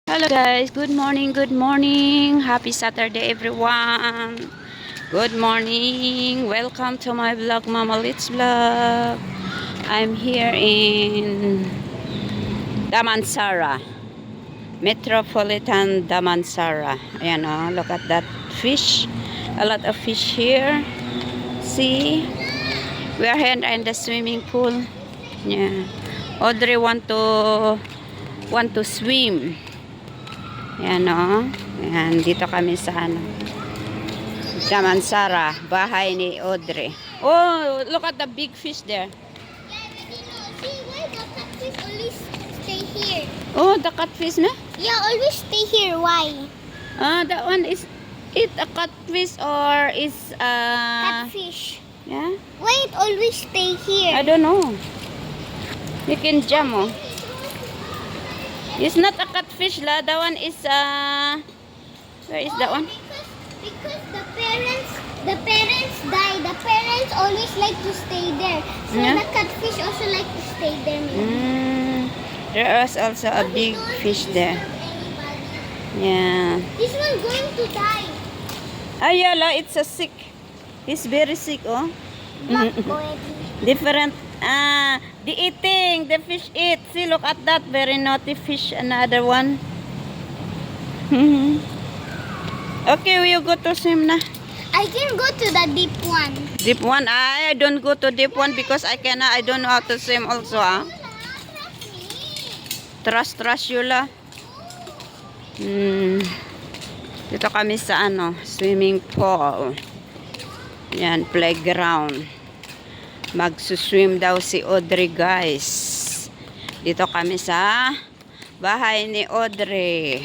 Hello guys, good morning, good morning. Happy Saturday everyone. Good morning. Welcome to my vlog, Mama Litz vlog. I'm here in Damansara, Metropolitan Damansara. Ayan oh, look at that fish. A lot of fish here. See? We are here in the swimming pool. Yeah. Audrey want to swim. Ayan o. Ayan, dito kami sa Damansara, bahay ni Audrey. Oh, look at the big fish there. Yeah, but you know, see why the catfish always stay here? Oh, the catfish na? Yeah, always stay here. Why? That one is it a catfish or is Catfish. yeah? Why it always stay here? I don't know. You can jump oh. It's not a catfish la. That one is where is that one? Because the parents die. The parents always like to stay there. So Yeah. the catfish also like to stay there. Maybe. There is also a big fish there. Yeah. This one going to die. Ayala, it's a sick. He's very sick, oh. Not already. Different. The eating. The fish eat. See, look at that. Very naughty fish. Another one. Okay, will you go to swim na? I can go to the deep one. Deep one? I don't go to deep one because I don't know how to swim also, ah. Trust you la. Dito kami sa swimming pool. Yan, playground. Magsuswim daw si Audrey, guys. Dito kami sa bahay ni Audrey.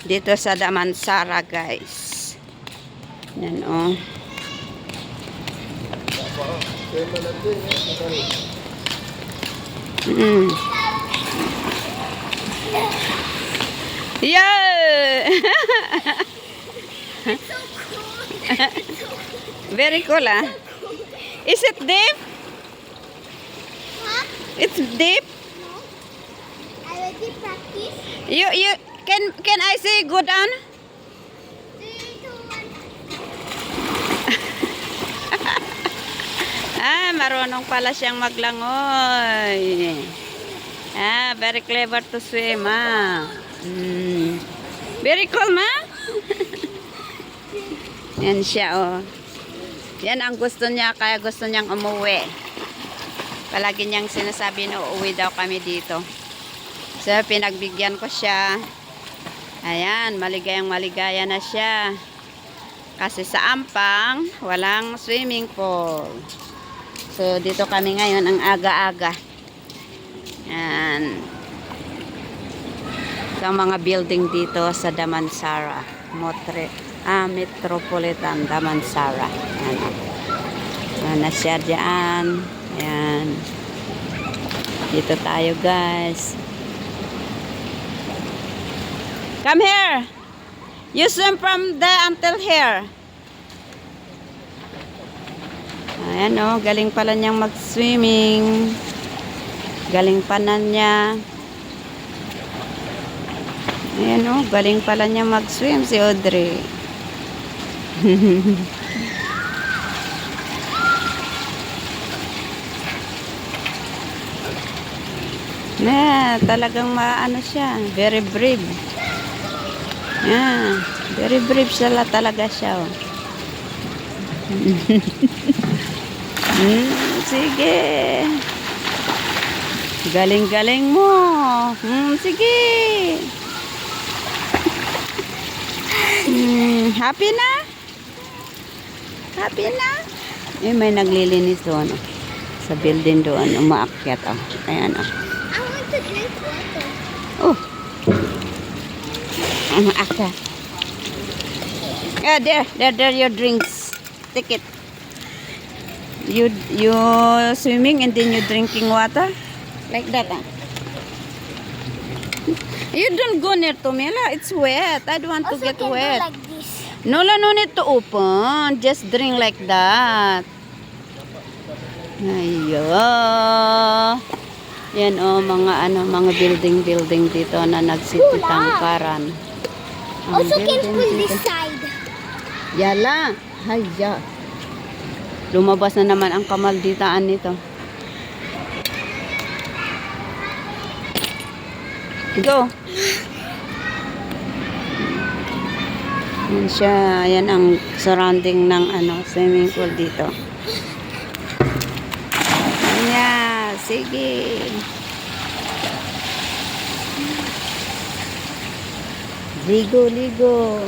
Dito sa Damansara, guys. Yan, oh. Yeah! Very cool, ah. Is it deep? Huh? It's deep. No. I already practice. You can I say go down? 3, 2, 1. Marunong pala siyang maglangoy. Very clever to swim, Very cool, ma? Yan siya, oh. Yan ang gusto niya, kaya gusto niyang umuwi. Palagi niyang sinasabi na uuwi daw kami dito. So, pinagbigyan ko siya. Ayan, maligaya na siya. Kasi sa Ampang, walang swimming pool. So, dito kami ngayon ang aga-aga. Ayan. Sa mga building dito sa Damansara. Metropolitan Damansara. Ayan. Ayan na siya dyan. Ayan. Dito tayo, guys. Come here. You swim from there until here. Ayan o, galing pala niyang mag-swimming. Galing pa na niya. Ayan o, galing pala niya mag-swim si Audrey. Talagang maano siya. Very brave. Very brave siya talaga siya. Oh. Sige. Galing-galing mo. Sige. Happy na? Happy na? May naglilinis doon. Sa building doon. Umaakyat. Oh. Ayan. Oh. I want to drink water. Oh. Aka. There your drinks. Take it. You swimming and then you drinking water? Like that, You don't go near to me, la. It's wet. I don't want to get can wet. do like this. No need to open. Just drink like that. Ayo. Yan oh, mga building dito na nagsititangkaran. Ang Also can building pull dito. this side. Yala, haya. Lumabas na naman ang kamalditaan nito. Go. Yan siya, yan ang surrounding ng swimming pool dito. Yeah, sige. Ligo, ligo.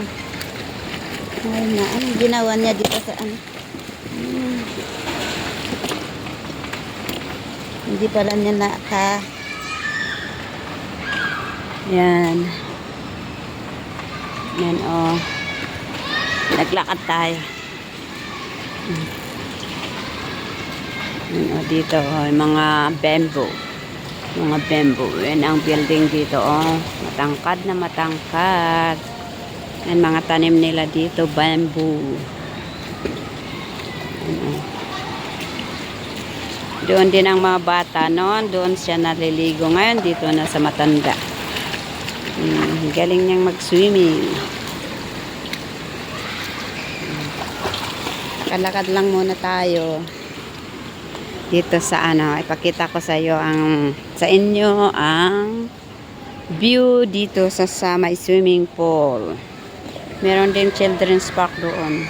Ay na, anong ginawa niya dito sa Hindi pala niya Yan. Yan, oh. Naglakad tayo. Yan, oh, dito, oh, yung mga bamboo. Mga bamboo. Yan ang building dito, oh. Matangkad na matangkad. Yan, mga tanim nila dito, bamboo. Yan, oh. Doon din ang mga bata noon. Doon siya naliligo. Ngayon, dito na sa matanda. Galing niyang mag-swimming. Kalakad lang muna tayo. Dito sa ipakita ko sa inyo ang view dito sa may swimming pool. Meron din children's park doon.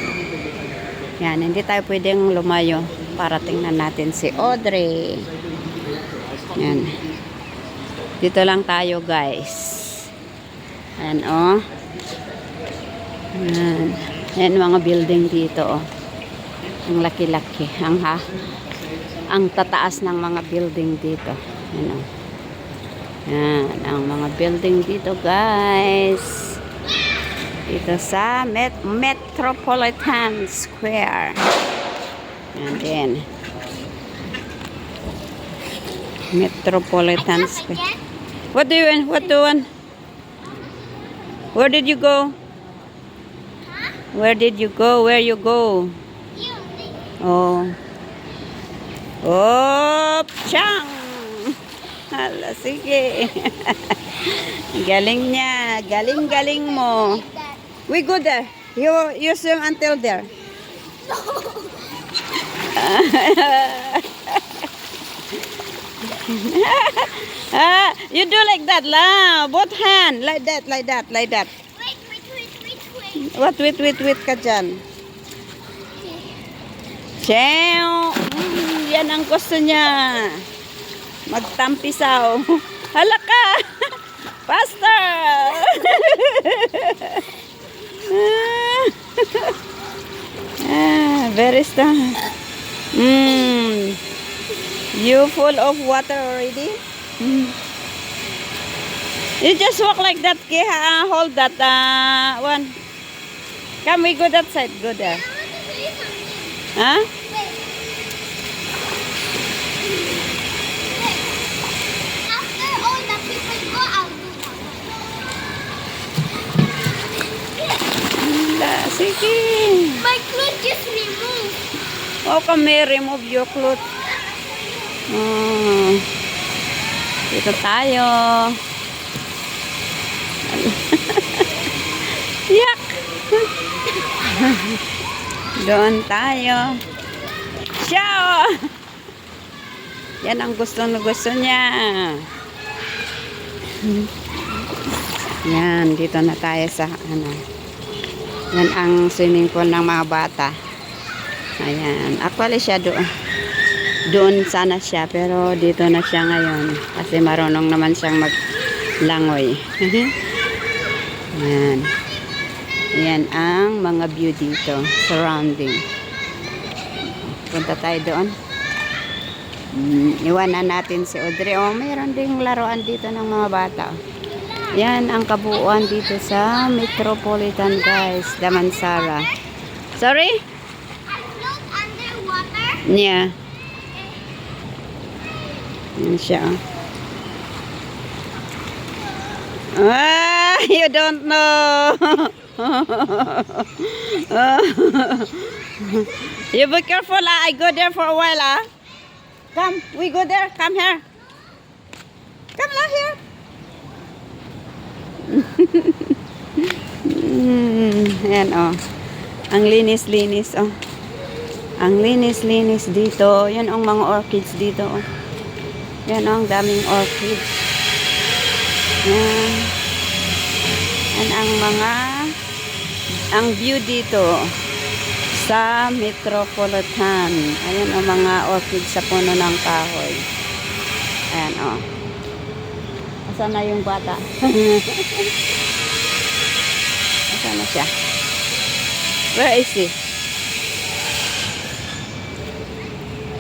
Yan, hindi tayo pwedeng lumayo para tingnan natin si Audrey. Yan. Dito lang tayo, guys. Ayan, oh. Ayan. Ayan, mga building dito, oh. Ang laki-laki. Ang tataas ng mga building dito. Ayan, oh. Ayan, ang mga building dito, guys. Dito sa Metropolitan Square. Ayan din. Metropolitan Square. What do you want? Where did you go? Where did you go? Where you go? Oh. Oh, chang! Hala, sige. Galing niya. Galing mo. We go there. You swim until there. You do like that lah. Both hand. Like that. Wait ka dyan. Chew. Yan ang gusto niya. Magtampisaw. Hala ka. Faster. Very strong. You full of water already? You just walk like that. Hold that one. Come, we go that side. Go there. Huh? After all the people go, I'll do that. Sige. My clothes just removed. Oh, kami, remove your clothes. Dito tayo. Yak! Doon tayo. Ciao! Yan ang gusto niya. Yan, dito na tayo sa yan ang swimming pool ng mga bata. Ayan. Actually siya doon sana siya, pero dito na siya ngayon kasi marunong naman siyang maglangoy. Ayan. Ayan ang mga view dito, surrounding. Punta tayo doon. Iwanan natin si Audrey. Oh, mayroon ding laruan dito ng mga bata. Yan ang kabuuan dito sa Metropolitan, guys. Damansara. Sorry? I float underwater. Yeah. Yan siya. You don't know. You be careful. I go there for a while. Come, we go there. Come here. Come on here. Ayan, oh. Ang linis-linis, oh. Ang linis-linis dito. Yan ang mga orchids dito, oh. Yan, oh, ang daming orchids. Yan. Yan ang view dito sa Metropolitan. Ayan ang mga orchids sa puno ng kahoy. Ayan, oh. Asan na yung bata? Asan na siya? Where is he?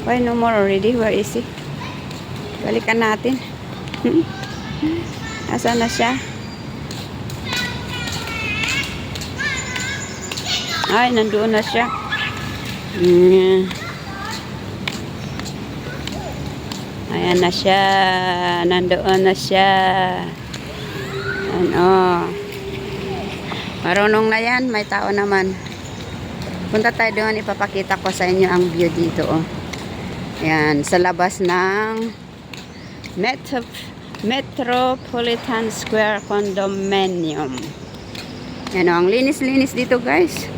Why no more already? Where is he? Balikan natin. Asan na siya? Ay, nandoon na siya. Ayan na siya. Nandoon na siya. Ano? Marunong na yan. May tao naman. Punta tayo doon. Ipapakita ko sa inyo ang view dito. Oh. Ayan. Sa labas ng Metropolitan Square Condominium. Ayan. Ang linis-linis dito, guys.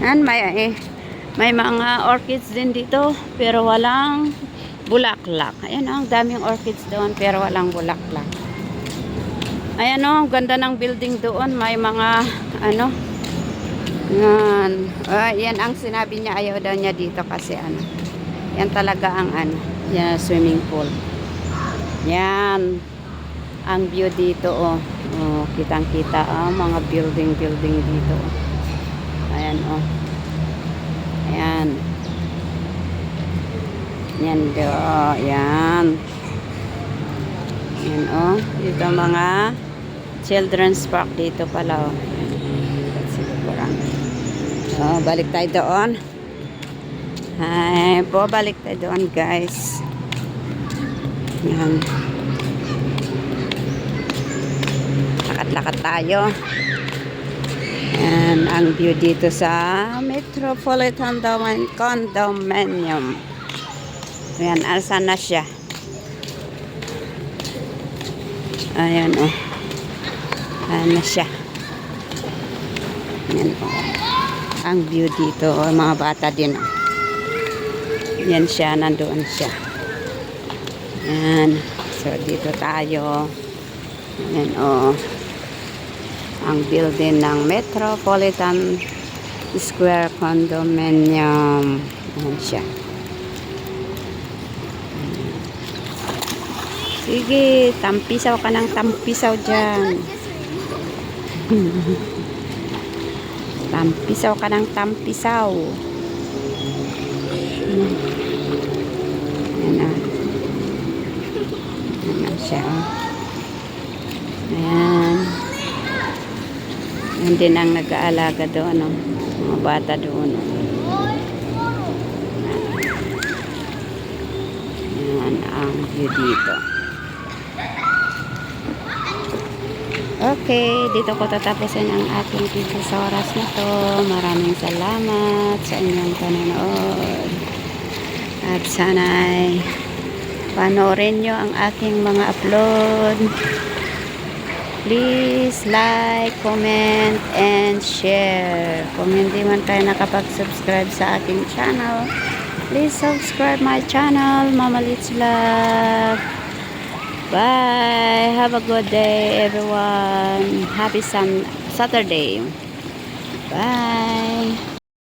Ayan. May mga orchids din dito. Pero walang bulaklak. Ayan, ang daming orchids doon pero walang bulaklak. Ayan, oh, ganda ng building doon. May mga ano, yan ang sinabi niya, ayaw daw niya dito kasi ano, yan talaga ang ano, yan swimming pool. Yan ang view dito, oh. Oh, kitang-kita mga building dito. Ayan, oh. Ayan. Yan do, yan. Yan, oh. Dito mga children's park dito pala, oh. Oh, balik tayo doon. Ay, po, balik tayo doon, guys. Yan. Lakad-lakad tayo. Yan, ang view dito sa Metropolitan Condominium. Ayan, asan na siya? Ayan, oh. Ayan na siya. Ayan, oh. Ang view dito, oh, mga bata din, oh. Yan siya, nandoon siya. Ayan. So, dito tayo. Ayan, oh. Ang building ng Metropolitan Square Condominium. Ayan siya. Sige, tampisaw ka ng tampisaw dyan. Tampisaw ka ng tampisaw. Ayan na. Ayan na siya. Ayan. Ayan din ang nag-aalaga doon. Oh. Mga bata doon. Oh. Ayan ang view dito. Okay, dito ko tatapusin ang aking video sa oras na to. Maraming salamat sa inyong panonood. At sana'y panoorin nyo ang aking mga upload. Please like, comment, and share. Kung hindi man kayo nakapag-subscribe sa aking channel, please subscribe my channel, Mama Litz Vlog. Bye. Have a good day, everyone. Happy Saturday. Bye.